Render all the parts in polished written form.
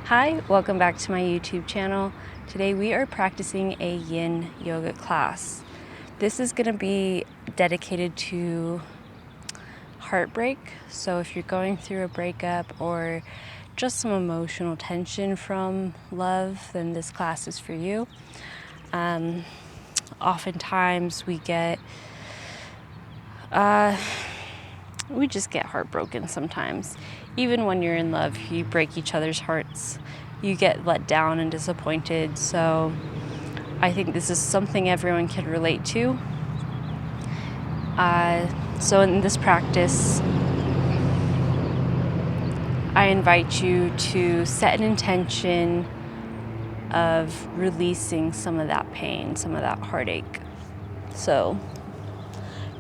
Hi, welcome back to my YouTube channel. Today we are practicing a Yin Yoga class. This is going to be dedicated to heartbreak. So if you're going through a breakup or just some emotional tension from love, then this class is for you. Oftentimes we just get heartbroken sometimes. Even when you're in love, you break each other's hearts. You get let down and disappointed. So I think this is something everyone can relate to. So in this practice, I invite you to set an intention of releasing some of that pain, some of that heartache. So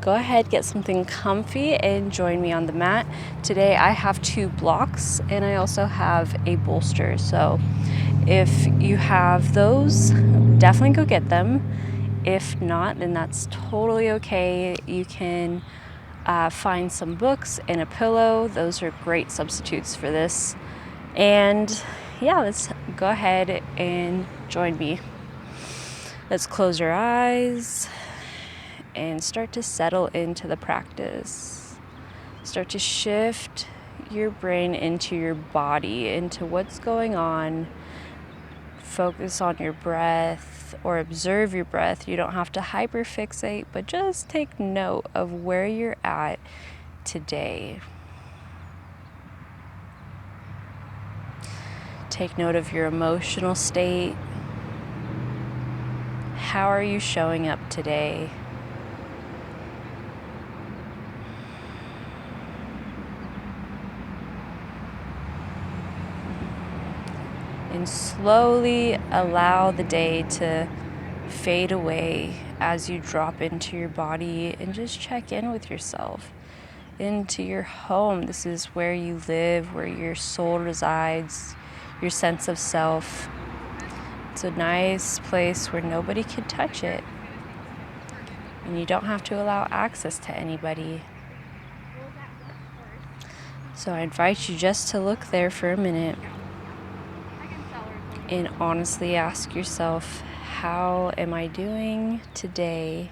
go ahead, get something comfy and join me on the mat. Today I have 2 blocks and I also have a bolster. So if you have those, definitely go get them. If not, then that's totally okay. You can find some books and a pillow. Those are great substitutes for this. And yeah, let's go ahead and join me. Let's close your eyes and start to settle into the practice. Start to shift your brain into your body, into what's going on. Focus on your breath or observe your breath. You don't have to hyperfixate, but just take note of where you're at today. Take note of your emotional state. How are you showing up today? And slowly allow the day to fade away as you drop into your body and just check in with yourself, into your home. This is where you live, where your soul resides, your sense of self. It's a nice place where nobody can touch it, and you don't have to allow access to anybody. So I invite you just to look there for a minute and honestly ask yourself, how am I doing today?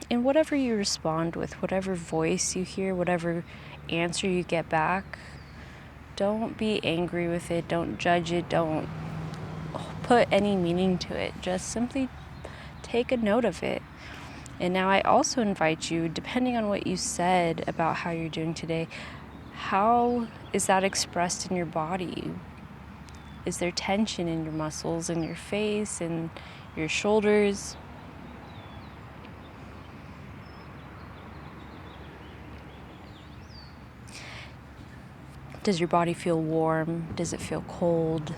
And whatever you respond with, whatever voice you hear, whatever answer you get back, don't be angry with it, don't judge it, don't put any meaning to it. Just simply take a note of it. And now I also invite you, depending on what you said about how you're doing today, how is that expressed in your body? Is there tension in your muscles, in your face, in your shoulders? Does your body feel warm? Does it feel cold?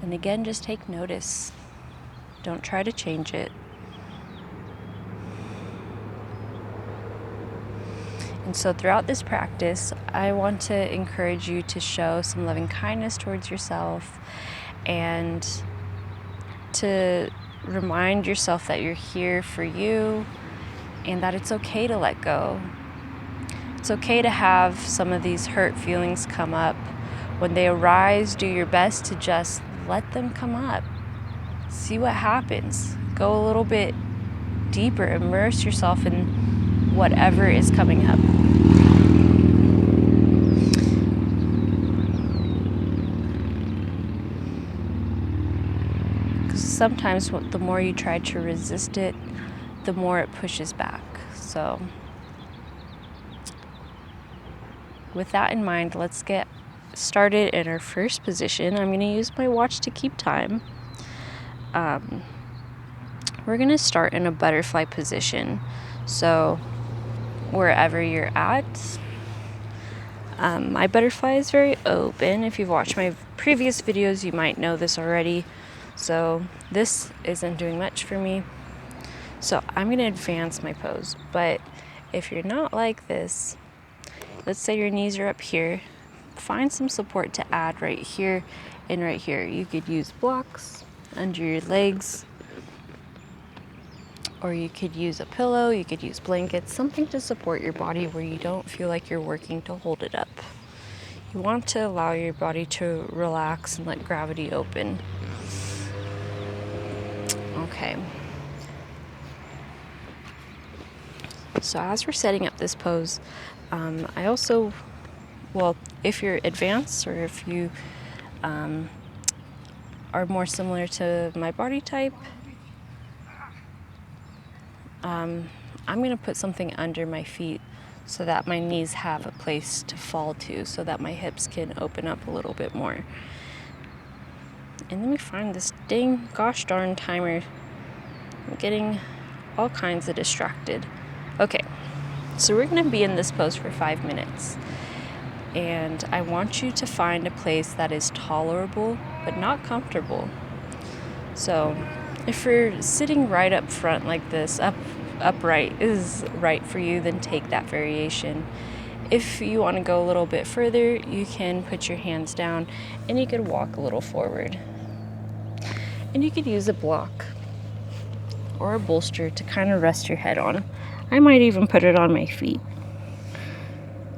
And again, just take notice. Don't try to change it. And so throughout this practice, I want to encourage you to show some loving kindness towards yourself and to remind yourself that you're here for you and that it's okay to let go. It's okay to have some of these hurt feelings come up. When they arise, do your best to just let them come up. See what happens. Go a little bit deeper. Immerse yourself in whatever is coming up. Because sometimes the more you try to resist it, the more it pushes back. So with that in mind, let's get started in our first position. I'm going to use my watch to keep time. We're going to start in a butterfly position. So wherever you're at, my butterfly is very open. If you've watched my previous videos, you might know this already. So this isn't doing much for me. So I'm going to advance my pose. But if you're not like this, let's say your knees are up here, find some support to add right here and right here. You could use blocks under your legs, or you could use a pillow, you could use blankets, something to support your body where you don't feel like you're working to hold it up. You want to allow your body to relax and let gravity open. Okay. So as we're setting up this pose, I also, well, if you're advanced or if you are more similar to my body type, I'm going to put something under my feet so that my knees have a place to fall to, so that my hips can open up a little bit more. And let me find this dang gosh darn timer. I'm getting all kinds of distracted. Okay, so we're going to be in this pose for 5 minutes. And I want you to find a place that is tolerable but not comfortable. So if you're sitting right up front like this, upright is right for you, then take that variation. If you want to go a little bit further, you can put your hands down and you could walk a little forward. And you could use a block or a bolster to kind of rest your head on. I might even put it on my feet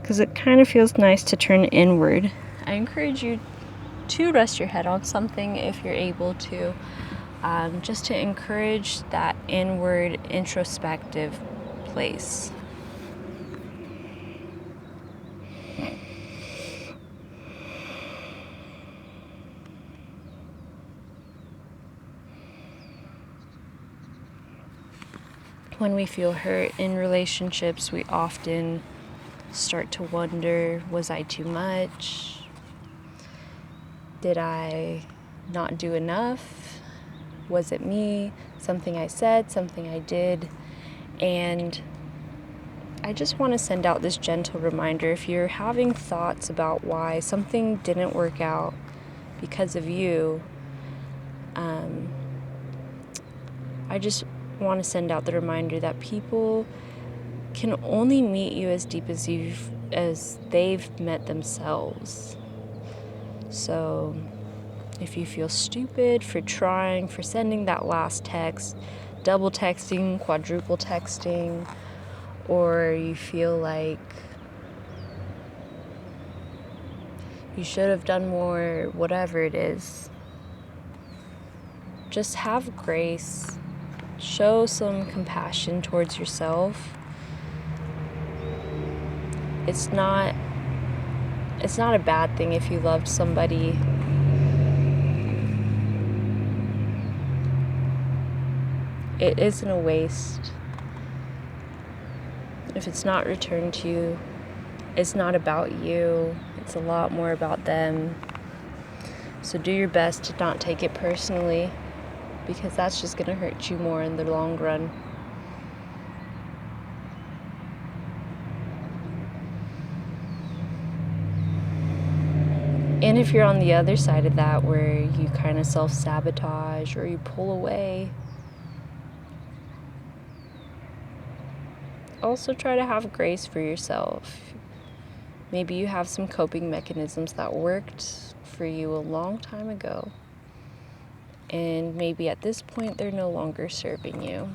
because it kind of feels nice to turn inward. I encourage you to rest your head on something if you're able to, just to encourage that inward introspective place. When we feel hurt in relationships, we often start to wonder, was I too much? Did I not do enough? Was it me? Something I said, something I did? And I just want to send out this gentle reminder. If you're having thoughts about why something didn't work out because of you, I just want to send out the reminder that people can only meet you as deep as they've met themselves. So if you feel stupid for trying, for sending that last text, double texting, quadruple texting, or you feel like you should have done more, whatever it is, just have grace. Show some compassion towards yourself. It's not a bad thing if you loved somebody. It isn't a waste. If it's not returned to you, it's not about you. It's a lot more about them. So do your best to not take it personally, because that's just going to hurt you more in the long run. And if you're on the other side of that, where you kind of self-sabotage or you pull away, also try to have grace for yourself. Maybe you have some coping mechanisms that worked for you a long time ago, and maybe at this point they're no longer serving you.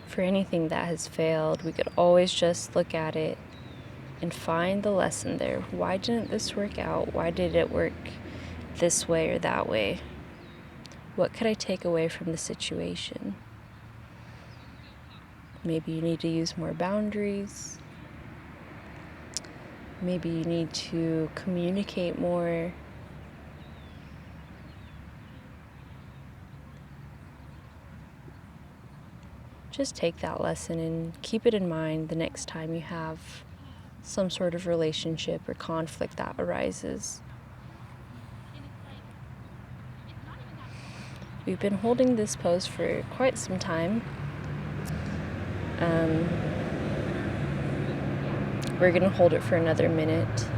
For anything that has failed, we could always just look at it and find the lesson there. Why didn't this work out? Why did it work this way or that way? What could I take away from the situation? Maybe you need to use more boundaries. Maybe you need to communicate more. Just take that lesson and keep it in mind the next time you have some sort of relationship or conflict that arises. We've been holding this pose for quite some time. We're gonna hold it for another minute,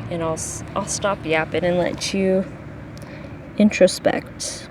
and I'll stop yapping and let you introspect.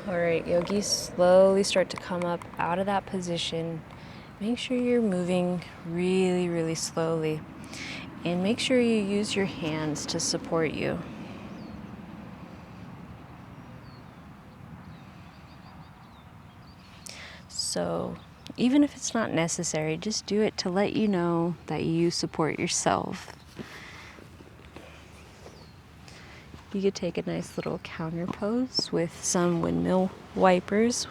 All right, yogis, slowly start to come up out of that position. Make sure you're moving really, really slowly. And make sure you use your hands to support you. So even if it's not necessary, just do it to let you know that you support yourself. You could take a nice little counter pose with some windshield wipers,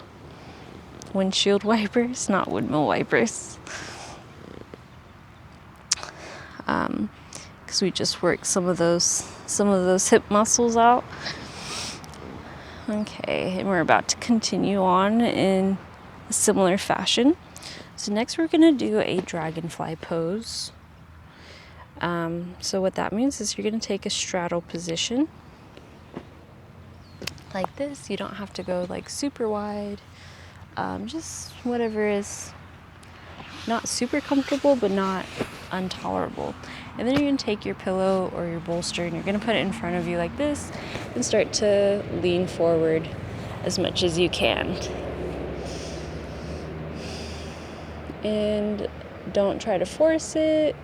not windmill wipers. Because we just worked some of those hip muscles out. Okay, and we're about to continue on in a similar fashion. So next we're going to do a dragonfly pose. So what that means is you're going to take a straddle position like this. You don't have to go like super wide, just whatever is not super comfortable but not intolerable. And then you're going to take your pillow or your bolster and you're going to put it in front of you like this and start to lean forward as much as you can. And don't try to force it,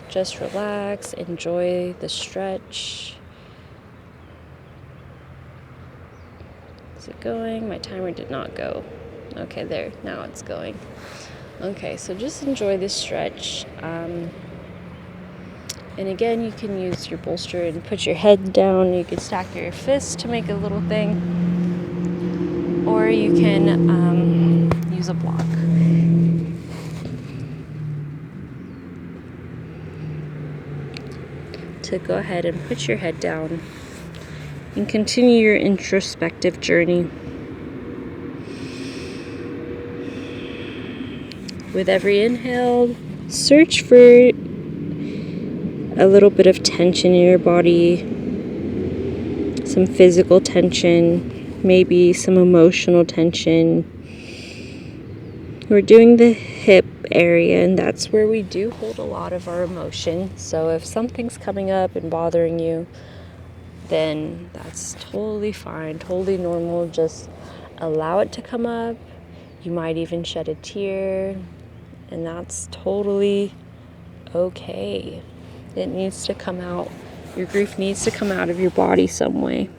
just relax, enjoy the stretch. Is it going? My timer did not go. Okay, there, now it's going. Okay, so just enjoy this stretch. And again, you can use your bolster and put your head down. You can stack your fists to make a little thing. Or you can use a block. To go ahead and put your head down and continue your introspective journey. With every inhale, search for a little bit of tension in your body, some physical tension, maybe some emotional tension. We're doing the hip area, and that's where we do hold a lot of our emotion. So if something's coming up and bothering you, then that's totally fine, totally normal. Just allow it to come up. You might even shed a tear, and that's totally okay. It needs to come out. Your grief needs to come out of your body some way.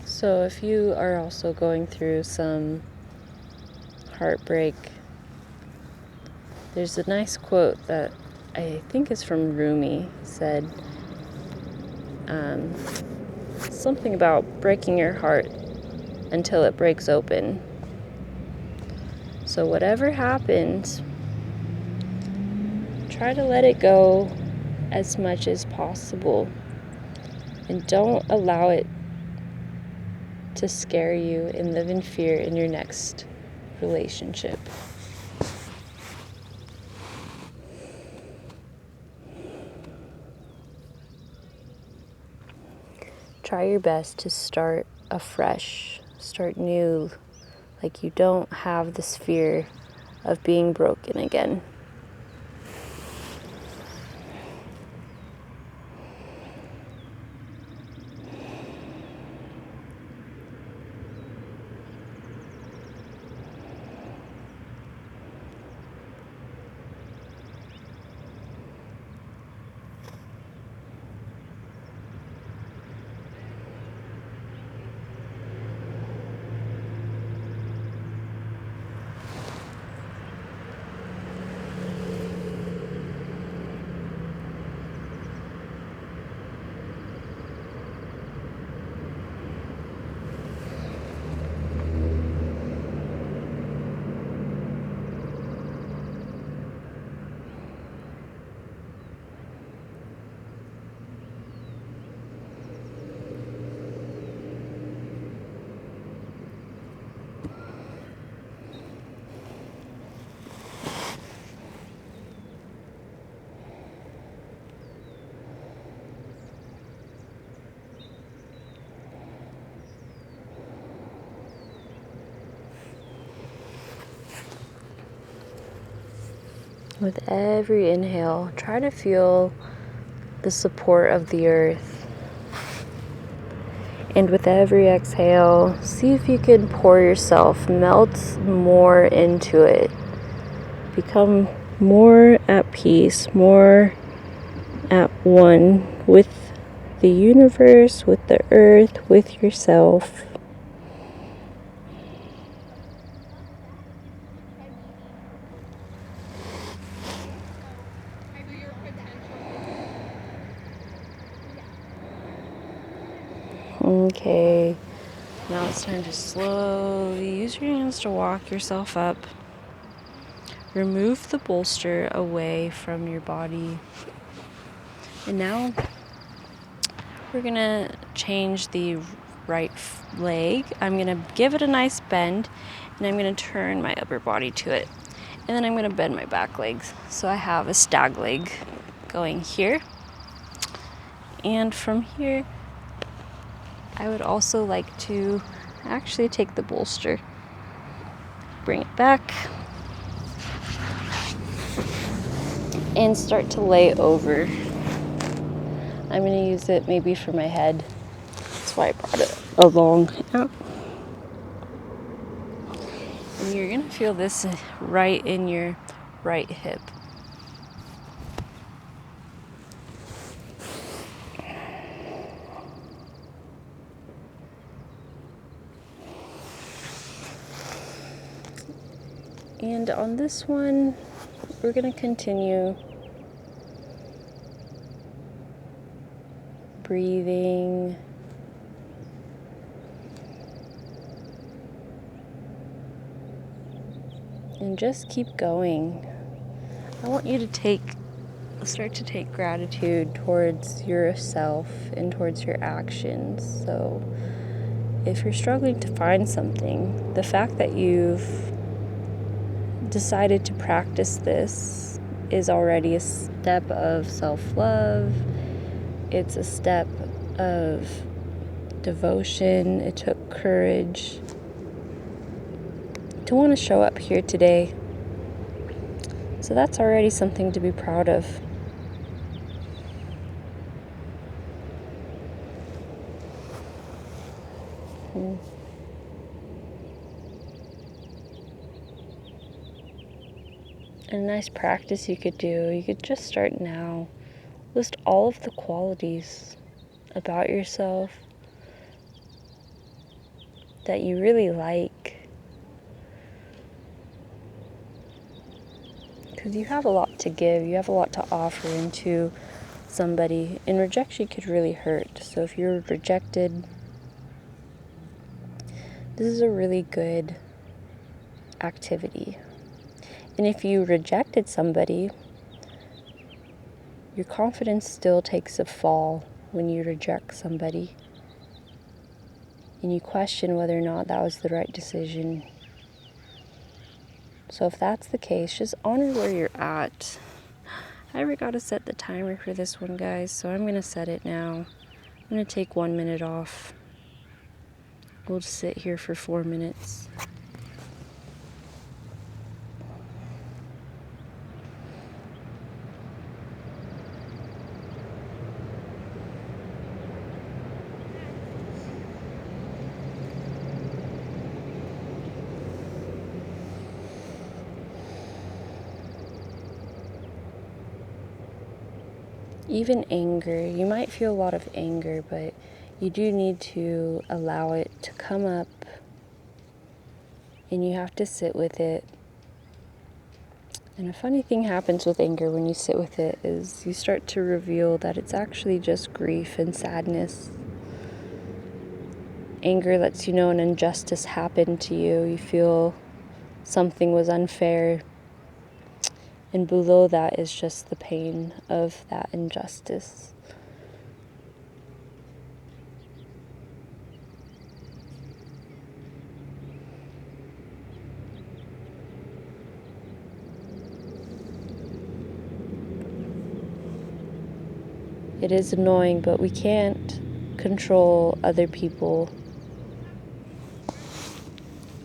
So if you are also going through some heartbreak, there's a nice quote that I think is from Rumi. Said something about breaking your heart until it breaks open. So whatever happens, try to let it go as much as possible, and don't allow it to scare you and live in fear in your next relationship. Try your best to start afresh, start new, like you don't have this fear of being broken again. With every inhale, try to feel the support of the earth. And with every exhale, see if you can pour yourself, melt more into it. Become more at peace, more at one with the universe, with the earth, with yourself. Okay, now it's time to slowly use your hands to walk yourself up. Remove the bolster away from your body. And now we're gonna change the right leg. I'm gonna give it a nice bend, and I'm gonna turn my upper body to it. And then I'm gonna bend my back legs. So I have a stag leg going here. And from here, I would also like to actually take the bolster, bring it back, and start to lay over. I'm going to use it maybe for my head. That's why I brought it along. And you're going to feel this right in your right hip. And on this one, we're going to continue breathing. And just keep going. I want you to start to take gratitude towards yourself and towards your actions. So if you're struggling to find something, the fact that you've decided to practice this is already a step of self-love. It's a step of devotion. It took courage to want to show up here today. So that's already something to be proud of. And a nice practice you could do, you could just start now. List all of the qualities about yourself that you really like. Because you have a lot to give, you have a lot to offer into somebody, and rejection could really hurt. So if you're rejected, this is a really good activity. And if you rejected somebody, your confidence still takes a fall when you reject somebody. And you question whether or not that was the right decision. So if that's the case, just honor where you're at. I forgot to set the timer for this one, guys, so I'm going to set it now. I'm going to take 1 minute off. We'll just sit here for 4 minutes. Even anger, you might feel a lot of anger, but you do need to allow it to come up, and you have to sit with it. And a funny thing happens with anger when you sit with it is you start to reveal that it's actually just grief and sadness. Anger lets you know an injustice happened to you. You feel something was unfair. And below that is just the pain of that injustice. It is annoying, but we can't control other people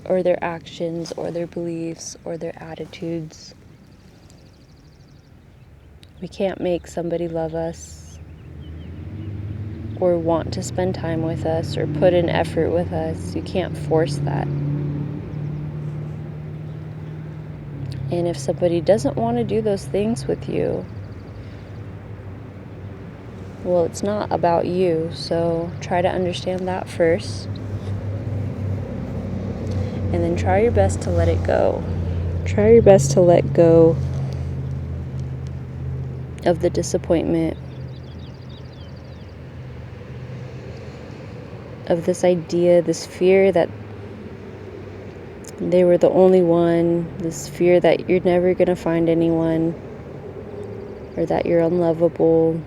or their actions or their beliefs or their attitudes. We can't make somebody love us or want to spend time with us or put in effort with us. You can't force that. And if somebody doesn't want to do those things with you, well, it's not about you. So try to understand that first. And then try your best to let it go. Try your best to let go of the disappointment, of this idea, this fear that they were the only one, this fear that you're never going to find anyone, or that you're unlovable.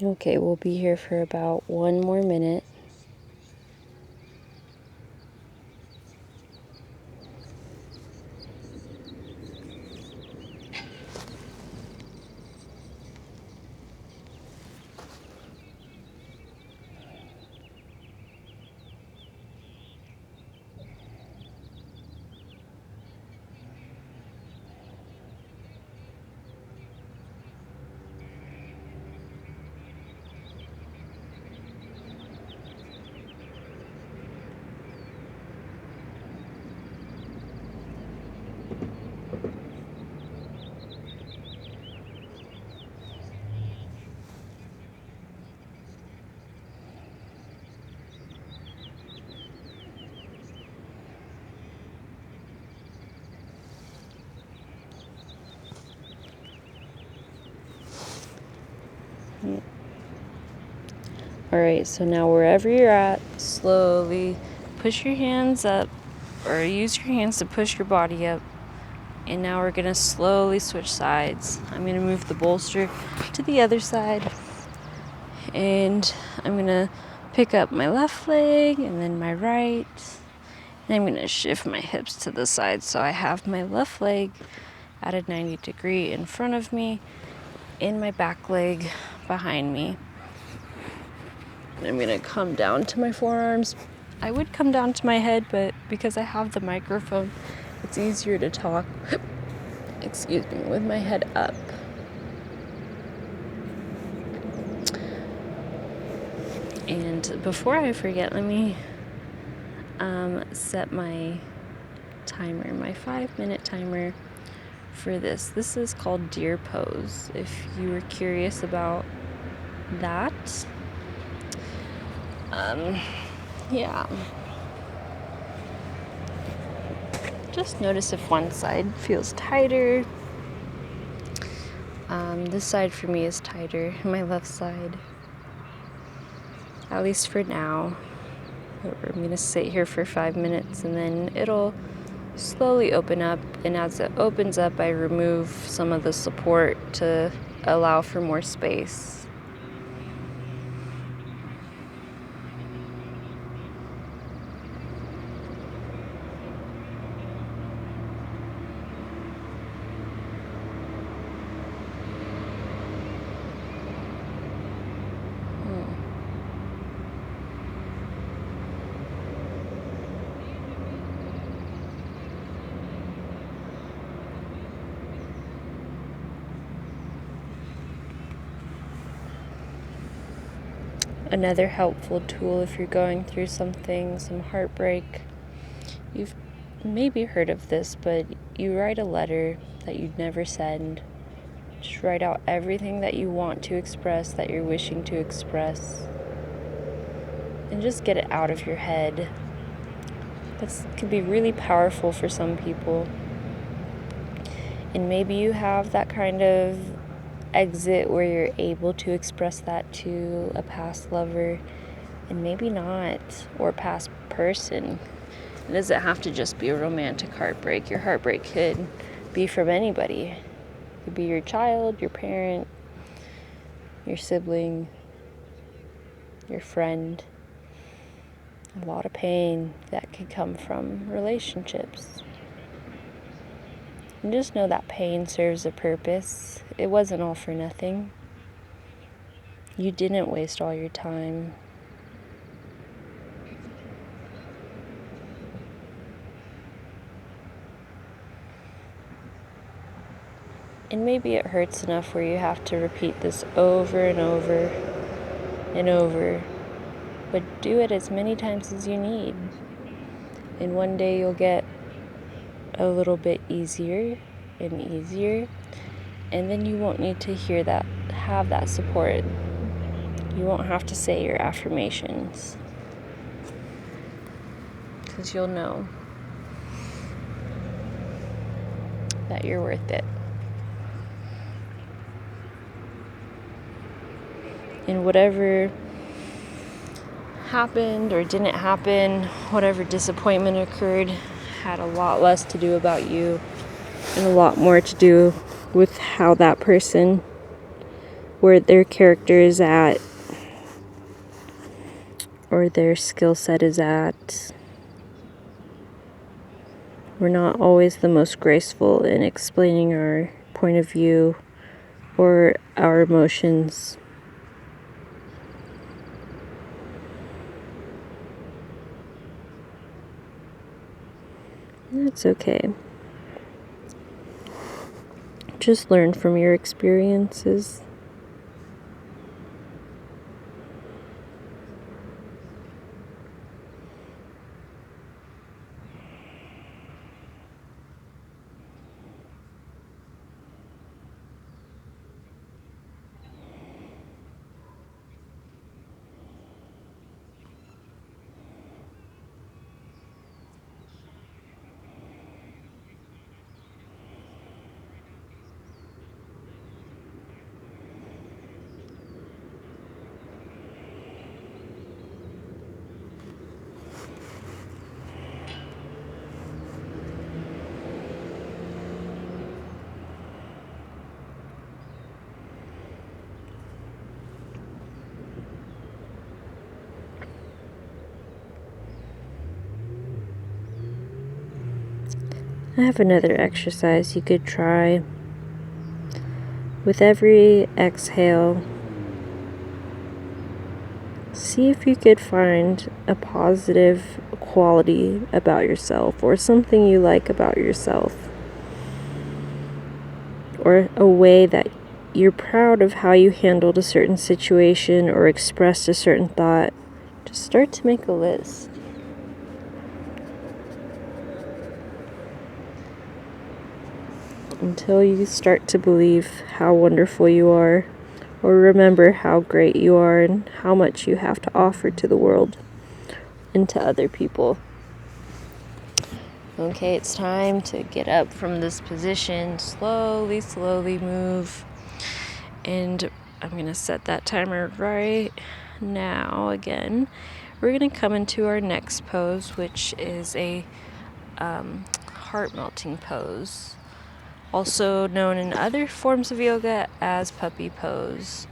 Okay, we'll be here for about 1 more minute. Alright, so now wherever you're at, slowly push your hands up, or use your hands to push your body up. And now we're going to slowly switch sides. I'm going to move the bolster to the other side. And I'm going to pick up my left leg and then my right. And I'm going to shift my hips to the side so I have my left leg at a 90 degree in front of me and my back leg behind me. And I'm going to come down to my forearms. I would come down to my head, but because I have the microphone, it's easier to talk, with my head up. And before I forget, let me set my timer, my 5-minute timer for this. This is called Deer Pose, if you were curious about that. Yeah. Just notice if one side feels tighter. This side for me is tighter, my left side. At least for now. I'm going to sit here for 5 minutes and then it'll slowly open up. And as it opens up, I remove some of the support to allow for more space. Another helpful tool if you're going through something, some heartbreak. You've maybe heard of this, but you write a letter that you'd never send. Just write out everything that you want to express, that you're wishing to express. And just get it out of your head. This could be really powerful for some people. And maybe you have that kind of exit where you're able to express that to a past lover. and maybe not, or past person. It doesn't have to just be a romantic heartbreak. Your heartbreak could be from anybody. It could be your child, your parent, your sibling, your friend. A lot of pain that could come from relationships. And just know that pain serves a purpose. It wasn't all for nothing. You didn't waste all your time. And maybe it hurts enough where you have to repeat this over and over and over. But do it as many times as you need. And one day you'll get a little bit easier and easier. And then you won't need to have that support. You won't have to say your affirmations. Because you'll know that you're worth it. And whatever happened or didn't happen, whatever disappointment occurred, had a lot less to do about you and a lot more to do with how that person, where their character is at, or their skill set is at. We're not always the most graceful in explaining our point of view or our emotions. That's okay. Just learn from your experiences. I have another exercise you could try. With every exhale, see if you could find a positive quality about yourself or something you like about yourself, or a way that you're proud of how you handled a certain situation or expressed a certain thought. Just start to make a list. Until you start to believe how wonderful you are, or remember how great you are and how much you have to offer to the world and to other people. Okay, it's time to get up from this position. Slowly move. And I'm going to set that timer right now again. We're going to come into our next pose, which is a heart-melting pose, also known in other forms of yoga as puppy pose.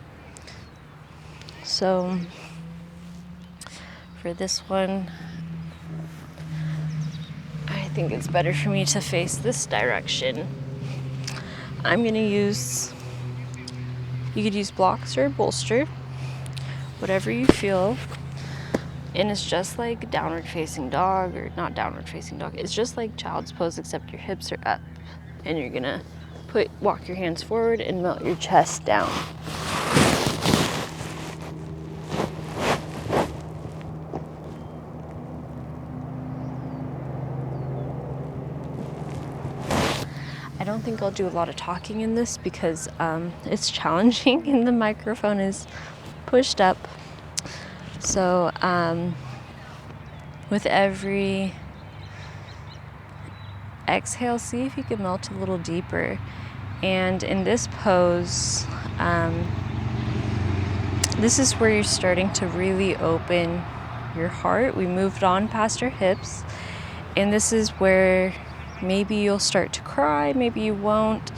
So for this one, I think it's better for me to face this direction. I'm going to you could use blocks or a bolster, whatever you feel. And it's just like downward facing dog, or not downward facing dog. It's just like child's pose, except your hips are up. And you're going to walk your hands forward and melt your chest down. I don't think I'll do a lot of talking in this because it's challenging and the microphone is pushed up. So with every exhale, see if you can melt a little deeper. And in this pose, This is where you're starting to really open your heart. We moved on past your hips, and this is where maybe you'll start to cry, maybe you won't,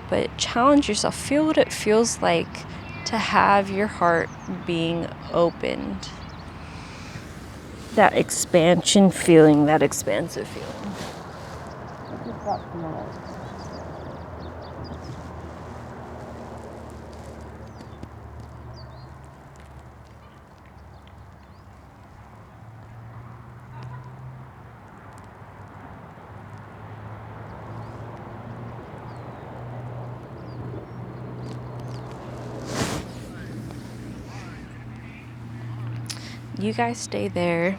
but challenge yourself. Feel what it feels like to have your heart being opened. That expansion feeling, that expansive feeling. You guys stay there.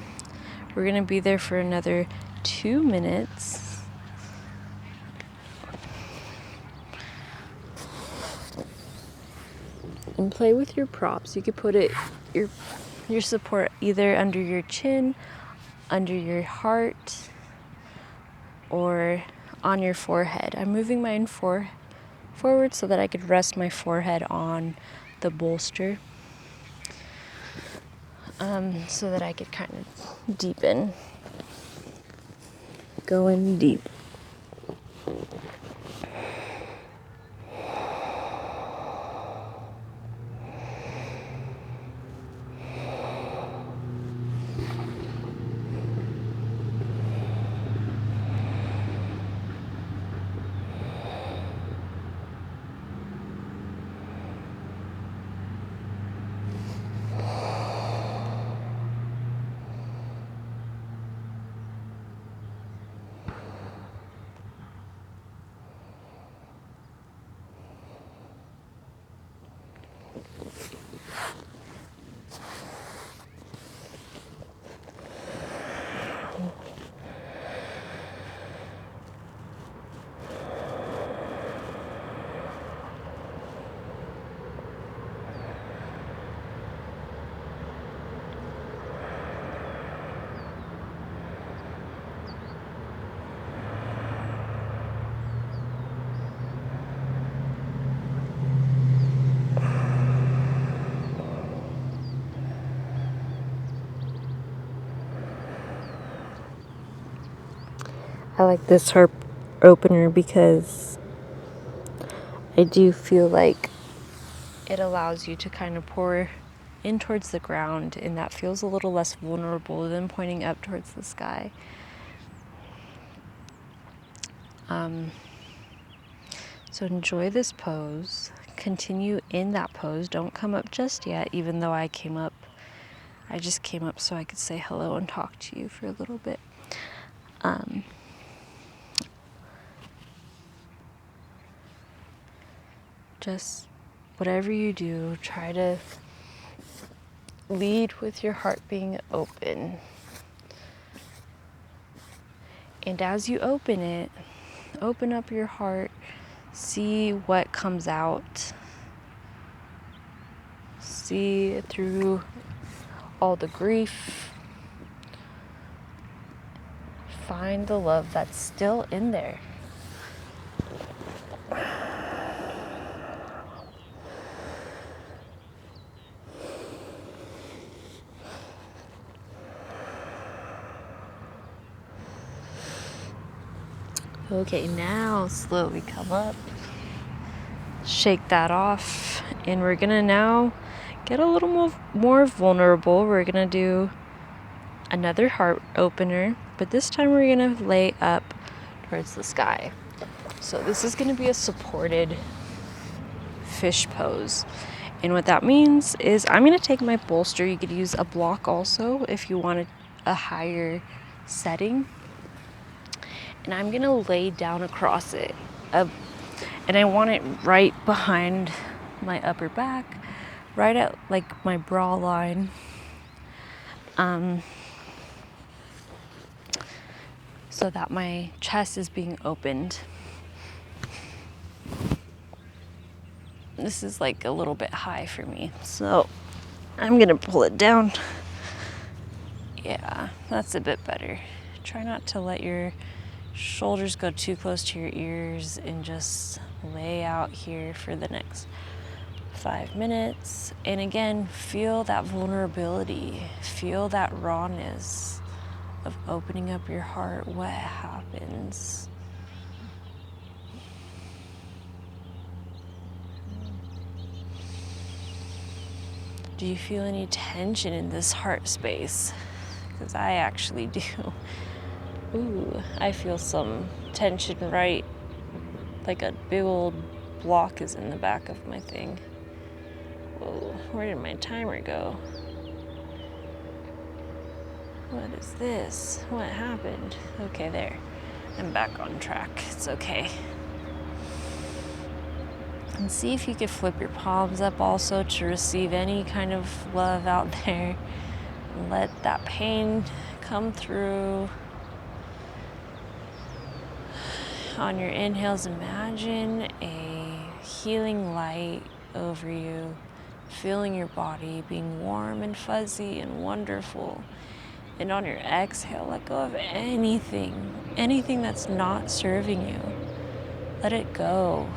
We're gonna be there for another 2 minutes. And play with your props. You could put your support either under your chin, under your heart, or on your forehead. I'm moving mine forward so that I could rest my forehead on the bolster. So that I could kind of deepen. Go in deep. I like this heart opener because I do feel like it allows you to kind of pour in towards the ground, and that feels a little less vulnerable than pointing up towards the sky. So enjoy this pose. Continue in that pose. Don't come up just yet, even though I came up. I just came up so I could say hello and talk to you for a little bit. Just whatever you do, try to lead with your heart being open. And as you open it, open up your heart, see what comes out. See through all the grief. Find the love that's still in there. Okay, now slowly come up. Shake that off. And we're gonna now get a little more vulnerable. We're gonna do another heart opener, but this time we're gonna lay up towards the sky. So this is gonna be a supported fish pose. And what that means is I'm gonna take my bolster. You could use a block also if you wanted a higher setting. And I'm gonna lay down across it. And I want it right behind my upper back, right at like my bra line. So that my chest is being opened. This is like a little bit high for me, so I'm gonna pull it down. Yeah, that's a bit better. Try not to let your shoulders go too close to your ears and just lay out here for the next 5 minutes. And again, feel that vulnerability, feel that rawness of opening up your heart. What happens? Do you feel any tension in this heart space? Because I actually do. Ooh, I feel some tension right, like a big old block is in the back of my thing. Whoa, where did my timer go? What is this? What happened? Okay, there. I'm back on track. It's okay. And see if you could flip your palms up also to receive any kind of love out there. And let that pain come through. On your inhales, imagine a healing light over you, filling your body, being warm and fuzzy and wonderful. And on your exhale, let go of anything that's not serving you. Let it go.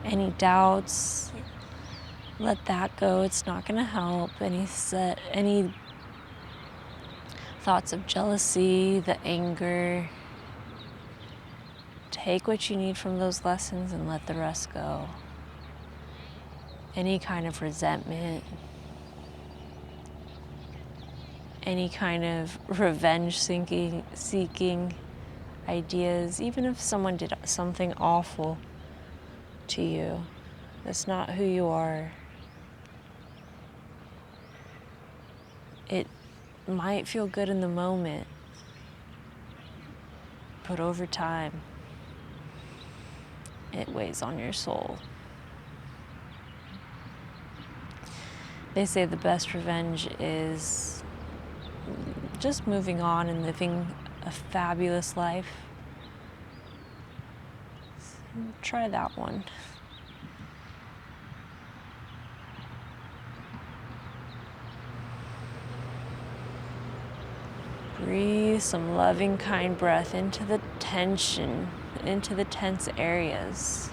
Any doubts, let that go. It's not going to help. Any thoughts of jealousy, the anger. Take what you need from those lessons and let the rest go. Any kind of resentment, any kind of revenge-seeking ideas, even if someone did something awful to you, that's not who you are. It might feel good in the moment, but over time, it weighs on your soul. They say the best revenge is just moving on and living a fabulous life. So try that one. Breathe some loving, kind breath into the tension, into the tense areas.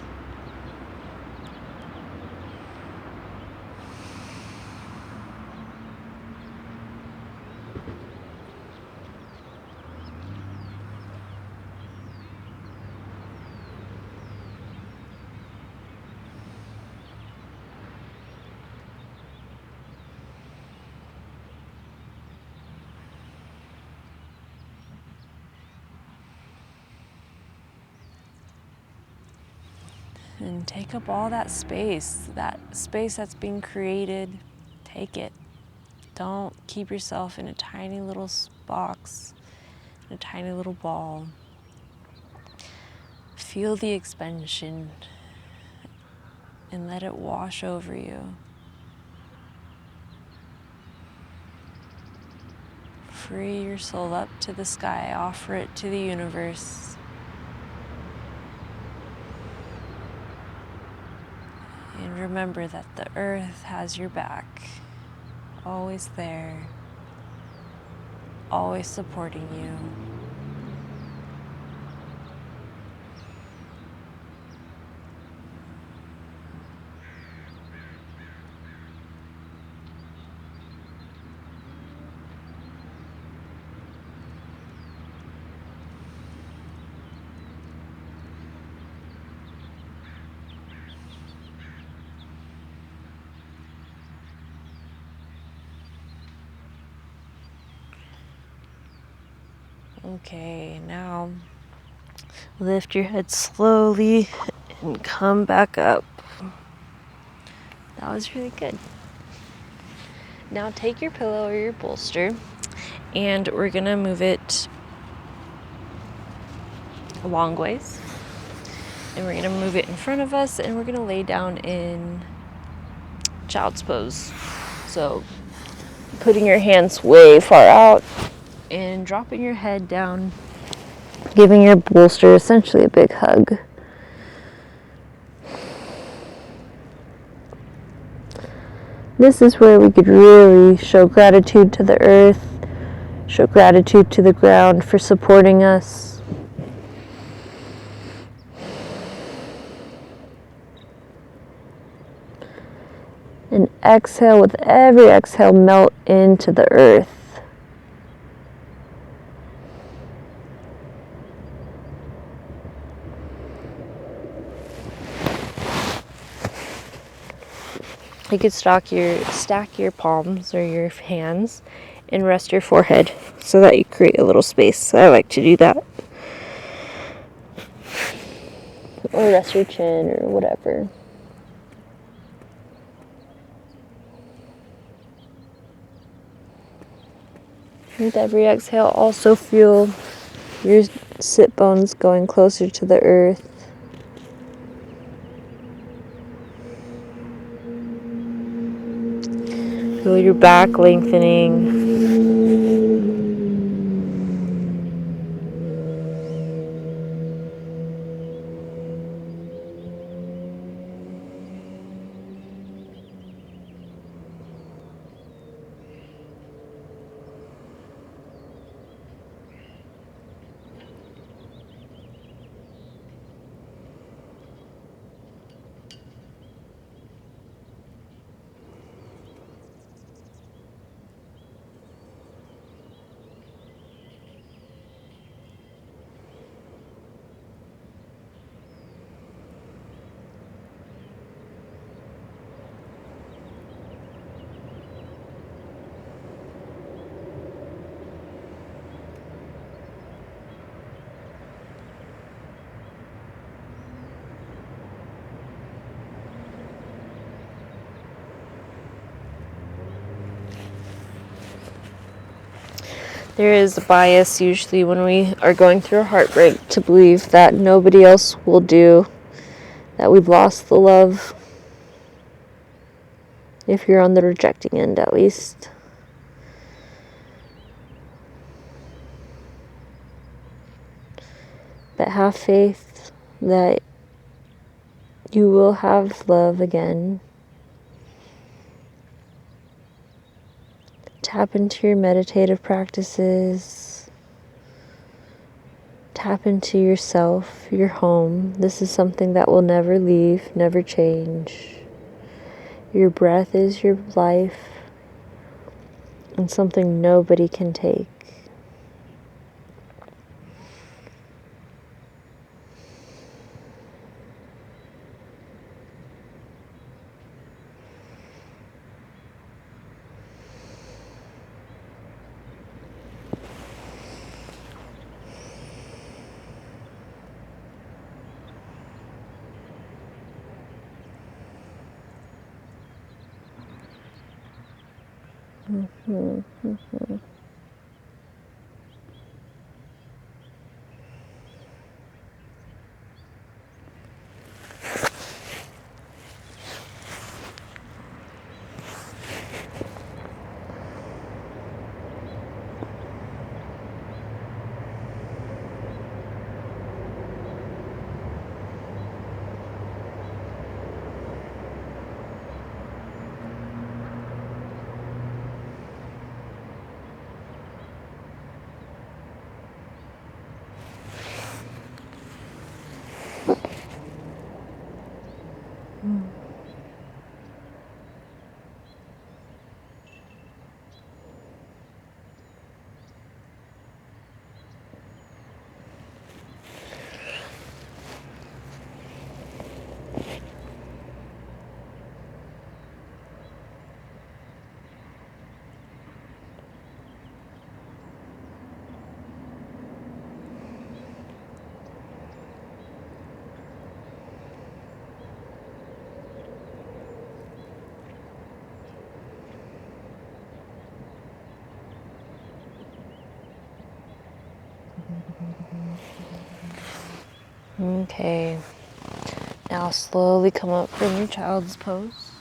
And take up all that space that's being created. Take it. Don't keep yourself in a tiny little box, in a tiny little ball. Feel the expansion and let it wash over you. Free your soul up to the sky, offer it to the universe. And remember that the earth has your back, always there, always supporting you. Okay, now lift your head slowly and come back up. That was really good. Now take your pillow or your bolster and we're gonna move it a long ways. And we're gonna move it in front of us and we're gonna lay down in child's pose. So putting your hands way far out and dropping your head down, giving your bolster essentially a big hug. This is where we could really show gratitude to the earth, show gratitude to the ground for supporting us. And exhale, with every exhale, melt into the earth. You could stack your palms or your hands and rest your forehead so that you create a little space. I like to do that. Or rest your chin or whatever. With every exhale, also feel your sit bones going closer to the earth. Feel your back lengthening. There is a bias usually when we are going through a heartbreak to believe that nobody else will do, that we've lost the love, if you're on the rejecting end at least. But have faith that you will have love again. Tap into your meditative practices. Tap into yourself, your home. This is something that will never leave, never change. Your breath is your life, and something nobody can take. Okay, now slowly come up from your child's pose.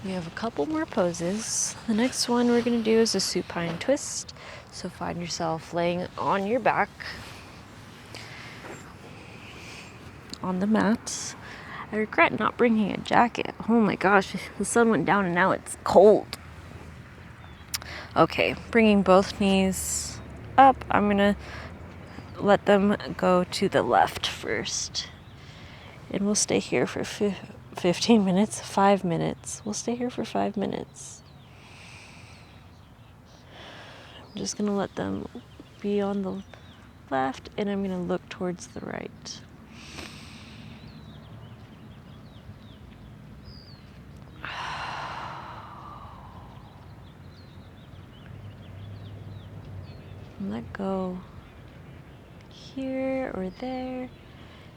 We have a couple more poses. The next one we're going to do is a supine twist. So find yourself laying on your back on the mat. I regret not bringing a jacket. Oh my gosh, the sun went down and now it's cold. Okay, bringing both knees up. I'm going to let them go to the left first. And we'll stay here for 15 minutes, 5 minutes. We'll stay here for 5 minutes. I'm just going to let them be on the left, and I'm going to look towards the right. Let go here or there.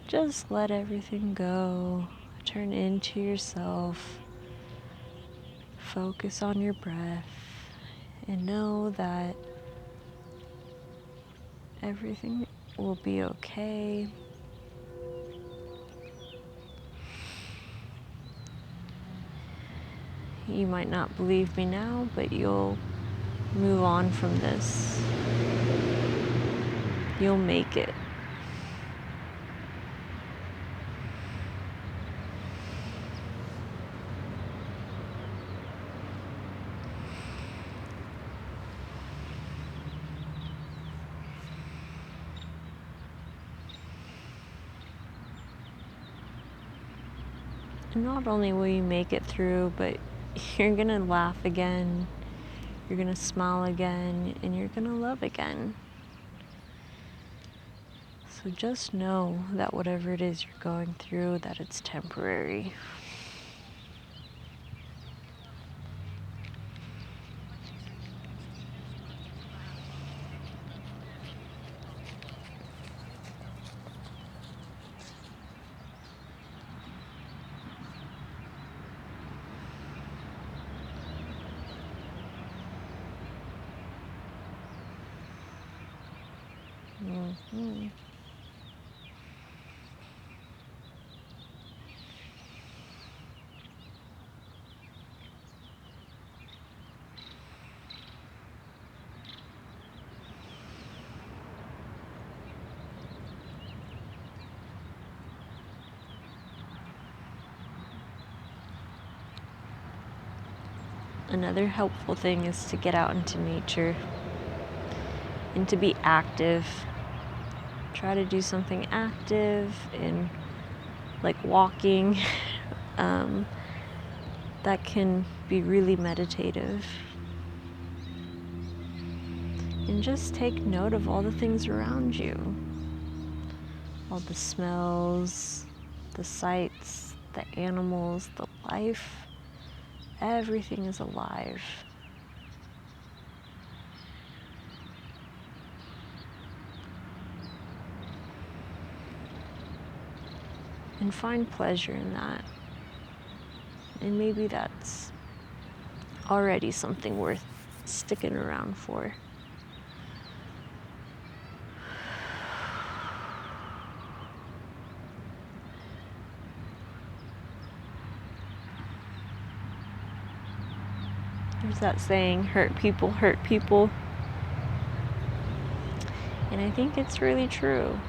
Just let everything go. Turn into yourself. Focus on your breath and know that everything will be okay. You might not believe me now, but you'll move on from this. You'll make it. And not only will you make it through, but you're gonna laugh again, you're gonna smile again, and you're gonna love again. So just know that whatever it is you're going through, that it's temporary. Mm-hmm. Another helpful thing is to get out into nature and to be active. Try to do something active and like walking. That can be really meditative. And just take note of all the things around you. All the smells, the sights, the animals, the life. Everything is alive. And find pleasure in that. And maybe that's already something worth sticking around for. There's that saying, hurt people hurt people. And I think it's really true.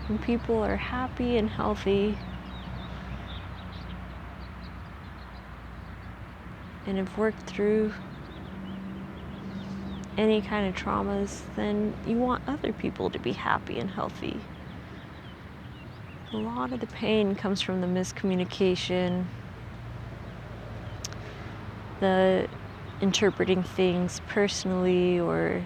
When people are happy and healthy and have worked through any kind of traumas, then you want other people to be happy and healthy. A lot of the pain comes from the miscommunication, the interpreting things personally or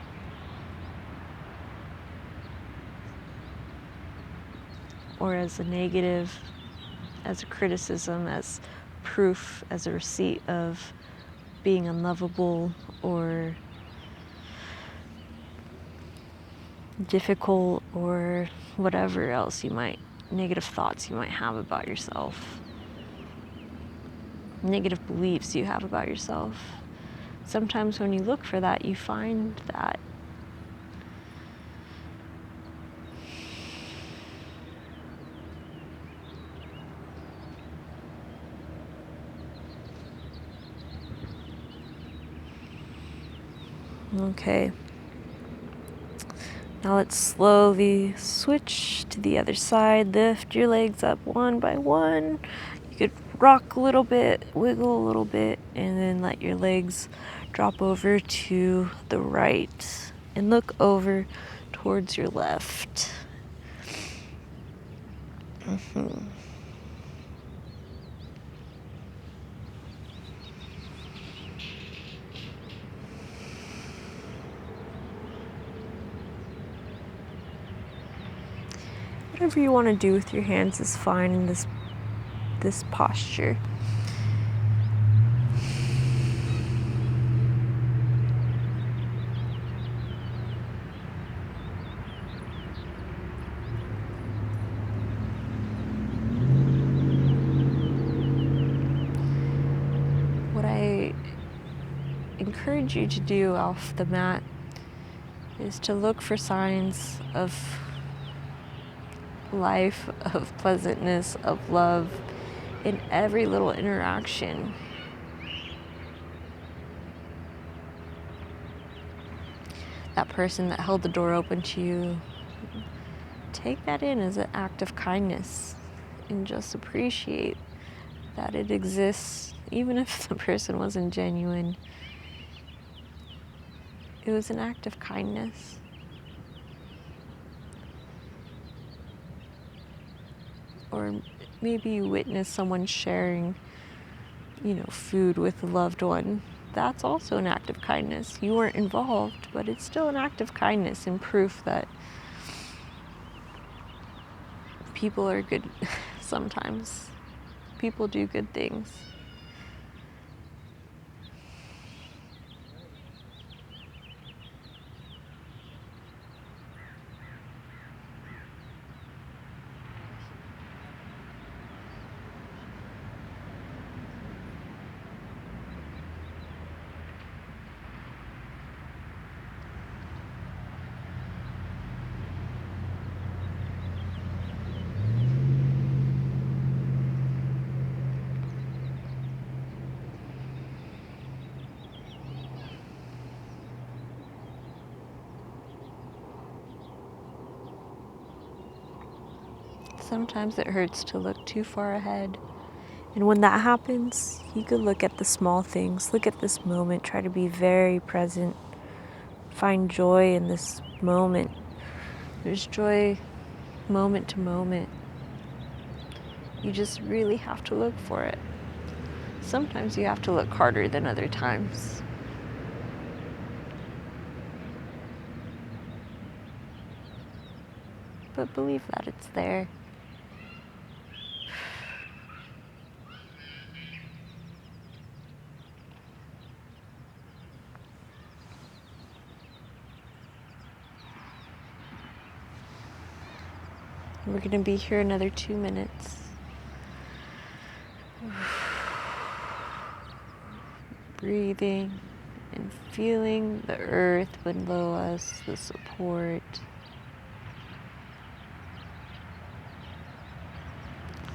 as a negative, as a criticism, as proof, as a receipt of being unlovable or difficult or whatever else negative thoughts you might have about yourself, negative beliefs you have about yourself. Sometimes when you look for that, you find that. Okay. Now let's slowly switch to the other side. Lift your legs up one by one. You could rock a little bit, wiggle a little bit, and then let your legs drop over to the right. And look over towards your left. Whatever you want to do with your hands is fine in this posture. What I encourage you to do off the mat is to look for signs of life, of pleasantness, of love in every little interaction. That person that held the door open to you, take that in as an act of kindness and just appreciate that it exists, even if the person wasn't genuine. It was an act of kindness. Or maybe you witness someone sharing, food with a loved one. That's also an act of kindness. You weren't involved, but it's still an act of kindness and proof that people are good sometimes. People do good things. Sometimes it hurts to look too far ahead. And when that happens, you could look at the small things, look at this moment, try to be very present, find joy in this moment. There's joy moment to moment. You just really have to look for it. Sometimes you have to look harder than other times. But believe that it's there. We're going to be here another 2 minutes. Breathing and feeling the earth below us, the support.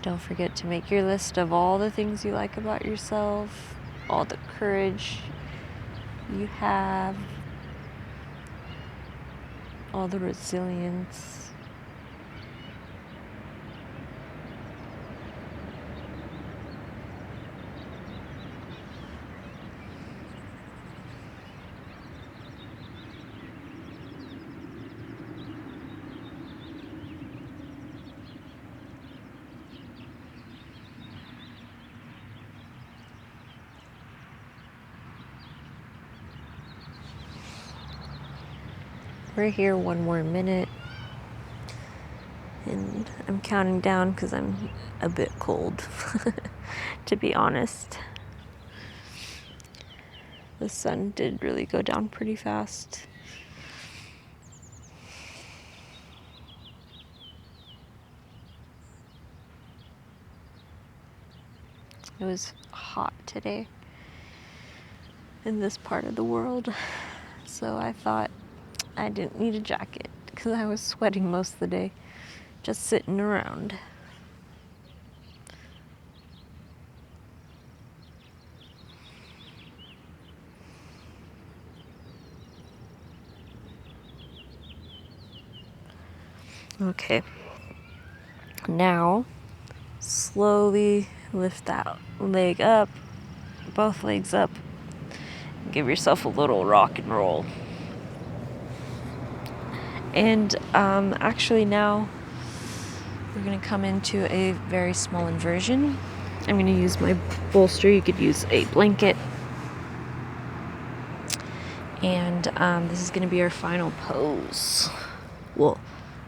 Don't forget to make your list of all the things you like about yourself, all the courage you have, all the resilience. We're here 1 more minute, and I'm counting down because I'm a bit cold, to be honest. The sun did really go down pretty fast. It was hot today in this part of the world, so I thought I didn't need a jacket because I was sweating most of the day, just sitting around. Okay, now slowly lift that leg up, both legs up. Give yourself a little rock and roll. And actually now we're going to come into a very small inversion. I'm going to use my bolster. You could use a blanket. And this is going to be our final pose. Well,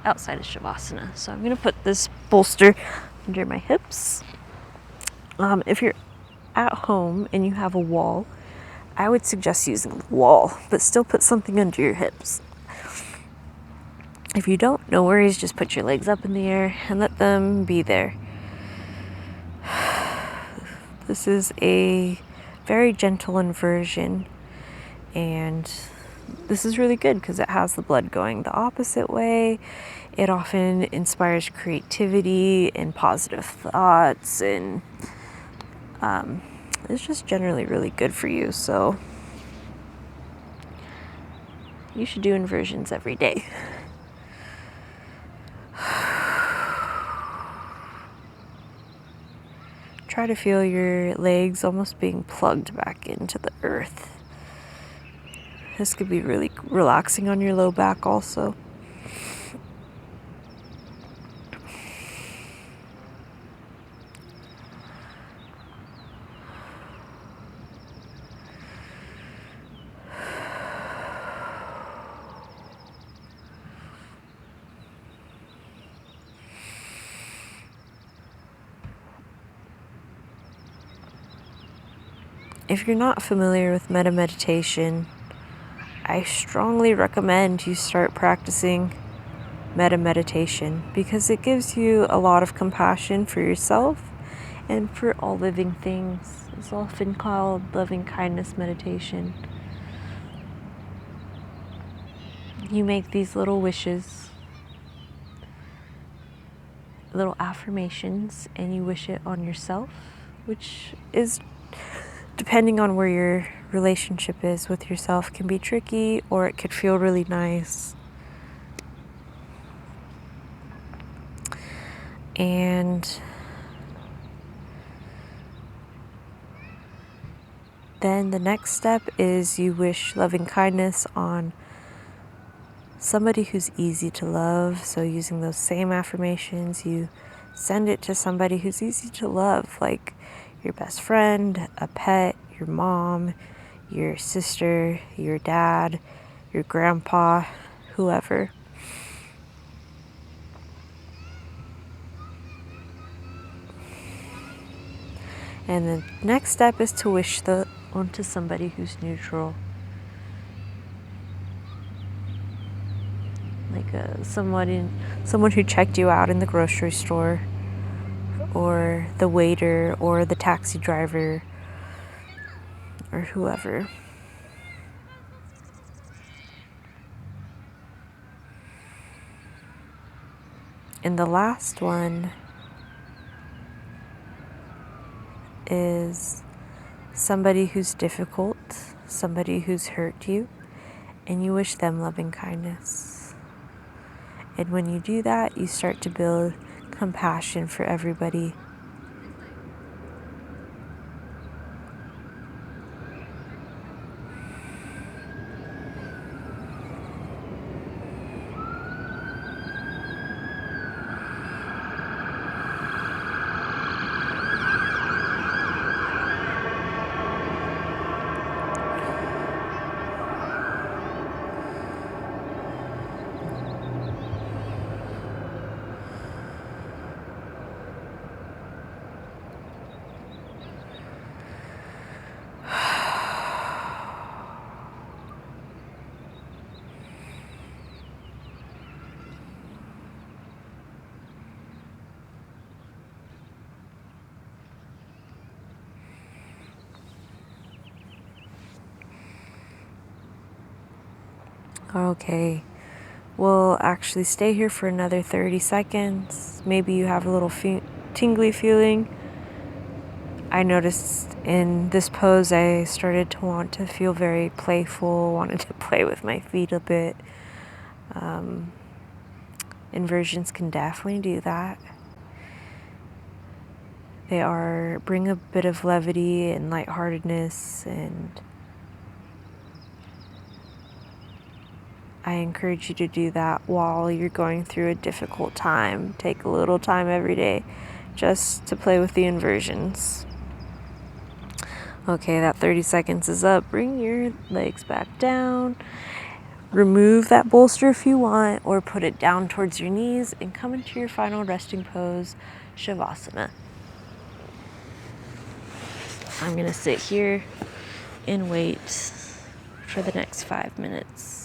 outside of Shavasana. So I'm going to put this bolster under my hips. If you're at home and you have a wall, I would suggest using the wall, but still put something under your hips. If you don't, no worries, just put your legs up in the air and let them be there. This is a very gentle inversion, and this is really good because it has the blood going the opposite way. It often inspires creativity and positive thoughts, and it's just generally really good for you. So you should do inversions every day. Try to feel your legs almost being plugged back into the earth. This could be really relaxing on your low back also. If you're not familiar with metta meditation, I strongly recommend you start practicing metta meditation because it gives you a lot of compassion for yourself and for all living things. It's often called loving kindness meditation. You make these little wishes, little affirmations, and you wish it on yourself, which is, depending on where your relationship is with yourself, can be tricky, or it could feel really nice. And then the next step is you wish loving kindness on somebody who's easy to love. So using those same affirmations, you send it to somebody who's easy to love, like your best friend, a pet, your mom, your sister, your dad, your grandpa, whoever. And the next step is to wish onto somebody who's neutral. Like someone who checked you out in the grocery store, or the waiter, or the taxi driver, or whoever. And the last one is somebody who's difficult, somebody who's hurt you, and you wish them loving kindness. And when you do that, you start to build compassion for everybody. Okay, we'll actually stay here for another 30 seconds. Maybe you have a little tingly feeling. I noticed in this pose I started to want to feel very playful, wanted to play with my feet a bit. Inversions can definitely do that. They bring a bit of levity and lightheartedness, and I encourage you to do that while you're going through a difficult time. Take a little time every day just to play with the inversions. Okay, that 30 seconds is up. Bring your legs back down. remove that bolster if you want, or put it down towards your knees and come into your final resting pose, Shavasana. I'm going to sit here and wait for the next 5 minutes.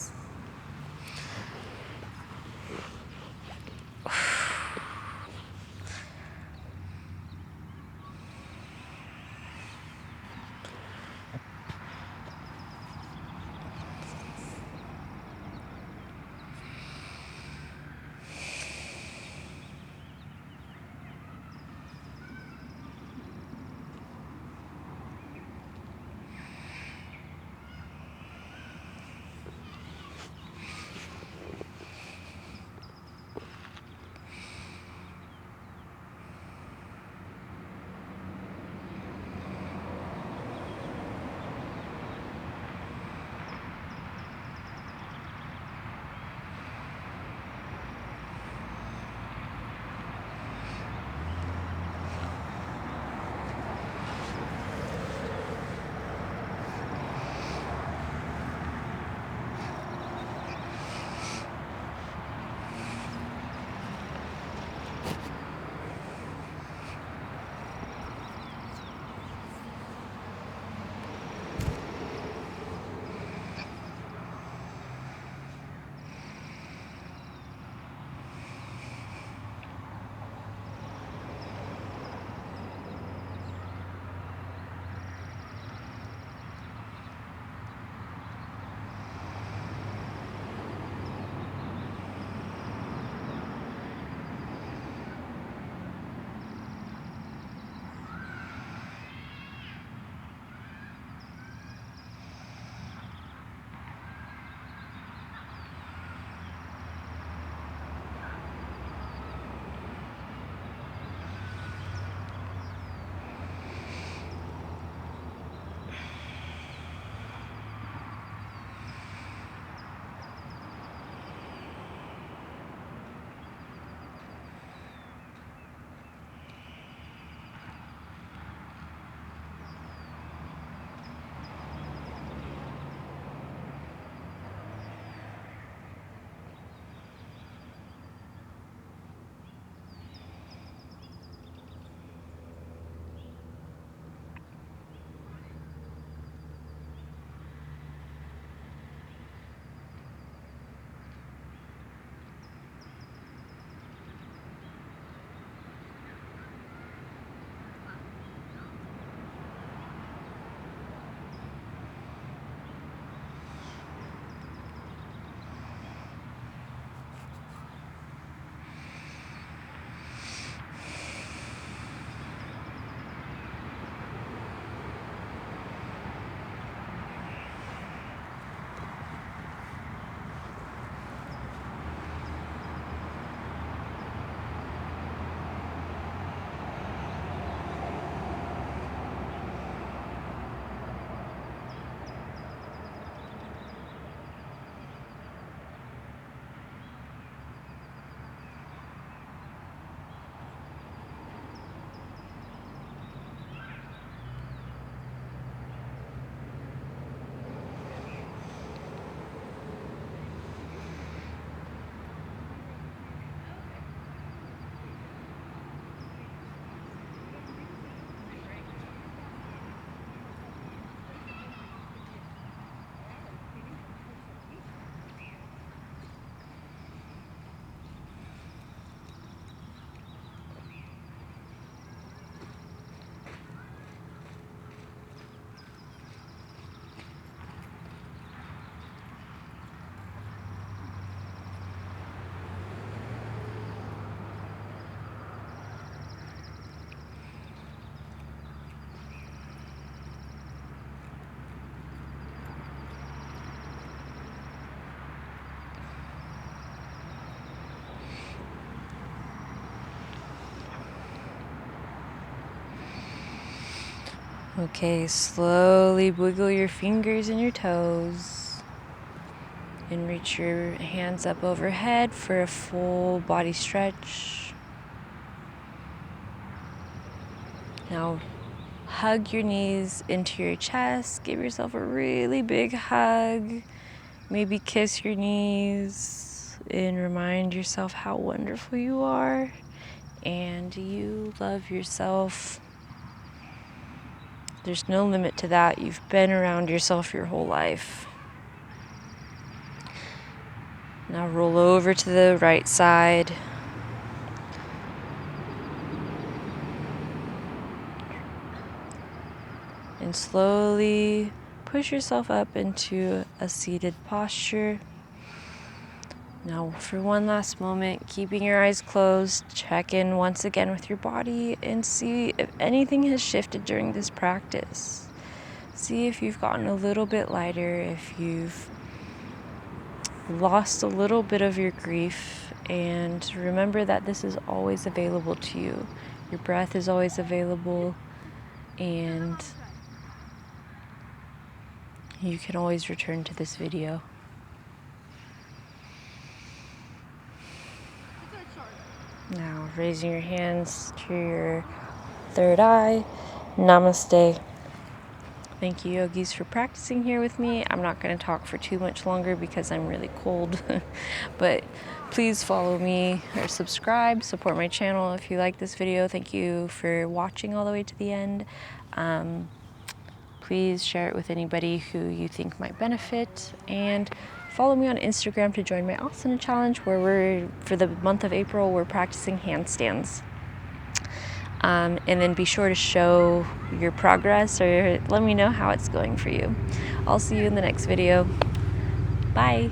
Okay, slowly wiggle your fingers and your toes and reach your hands up overhead for a full body stretch. Now hug your knees into your chest, give yourself a really big hug, Maybe kiss your knees and remind yourself how wonderful you are and you love yourself. There's no limit to that. You've been around yourself your whole life. Now roll over to the right side. And slowly push yourself up into a seated posture. Now, for one last moment, keeping your eyes closed, check in once again with your body and see if anything has shifted during this practice. See if you've gotten a little bit lighter, if you've lost a little bit of your grief, and remember that this is always available to you. Your breath is always available, and you can always return to this video. Now, raising your hands to your third eye, namaste. Thank you, yogis, for practicing here with me. I'm not going to talk for too much longer because I'm really cold, but please follow me or subscribe, support my channel if you like this video. Thank you for watching all the way to the end. Please share it with anybody who you think might benefit, and follow me on Instagram to join my asana challenge where for the month of April, we're practicing handstands. And then be sure to show your progress or let me know how it's going for you. I'll see you in the next video. Bye.